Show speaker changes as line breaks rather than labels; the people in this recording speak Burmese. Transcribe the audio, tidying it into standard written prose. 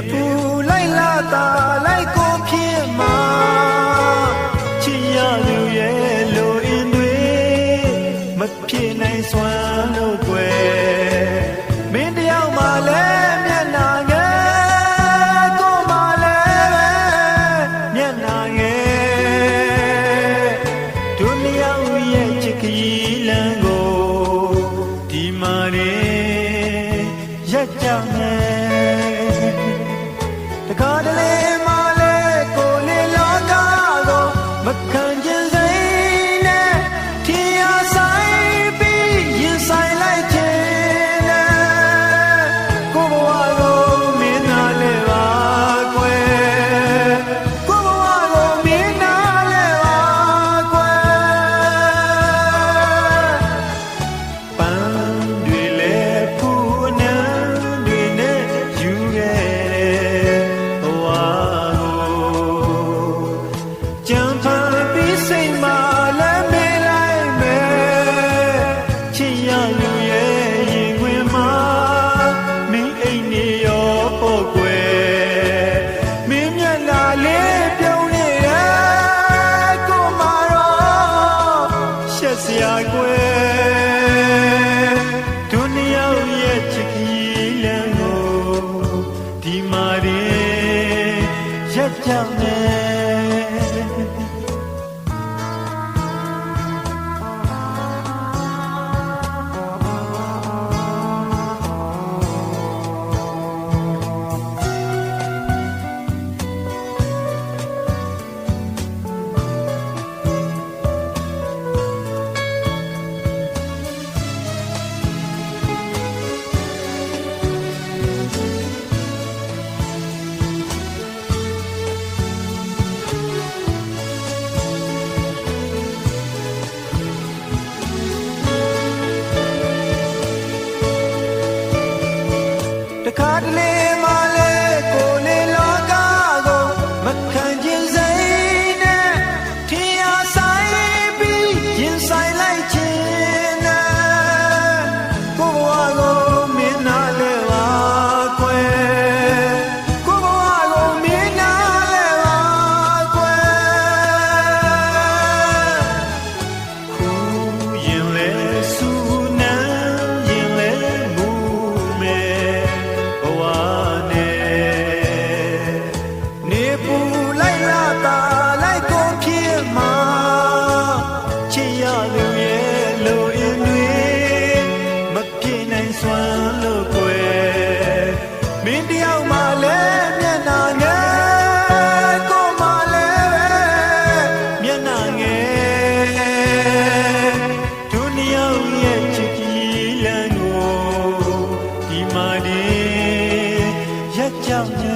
ပူလိုက်လာတာလိုက်ကိုဖြစ်မှာချစ်ရသူရဲ့လိုအင်းတွေမဖြစ်နိုင်စွမ်းလို့ကွယ်မင်းတယောက်မှလည်းမျက်နာငယ်ကိုမှလည်းမျက်နာငယ်တို့လျောက်ရဲ့ချစ်ခရီးလမ်းကိုဒီမှာနေရက်ကြမယ်တကားတလေမှလည်းကိုလေလောကကိုမခံချင်စိတ်နဲ့ထင်ရဆိုင်ပြီးရင်ဆိုင်လိုက်ခြင်းနဲ့ကိုဘဝကိုမင်းနာလဲပါကွယ်ကိုဘဝကိုမင်းနာလဲပါကွယ်ပန်းတွေလဲဖူးနန်းတွေနဲ့ယူခဲ့ဘဝကိုကြံဖန်ပြီးစိတ်မှလည်းမေးလိုက်မယ်ချစ်ရလူရဲ့ရင်ခွင်မှာမင်းအိမ်နေရောပေါ့ကွယ်မင်းမျက်နှာလေးပြုံးနေတယ်ကိုမတော့ရှက်စရာကွယ်ဒုနီယောက်ရဲ့ချစ်ခရီးလမ်းကိုဒီမှာရင်ရက်ကြမယ်တခါတလေမှလည်းကိုလေလောကကိုမခံချင်စိတ်နဲ့ထင်ရဆိုင်ပြီးရင်ဆိုင်လိုက်ခြင်းနဲ့ကိုဘဝကိုမင်းနာလဲပါကွယ်ကိုဘဝကိုမင်းနာလဲပါကွယ်ခူးရင်လဲဆူနမ်းရင်လဲမူမယ်ဘဝနဲ့နေပူလိုက်လာတာလိုက်ကိုဖြစ်မှာချစ်ရလူရဲ့လိုအင်းတွေမဖြစ်နိုင်စွမ်းလို့ကွယ်မင်းတယောက်မှလည်းမျက်နာငယ်ကိုမှလည်းမျက်နာငယ်ဒုနီယောက်ရဲ့ချစ်ခရီးလမ်းကိုဒီမှာနေရက်ကြောင်နေ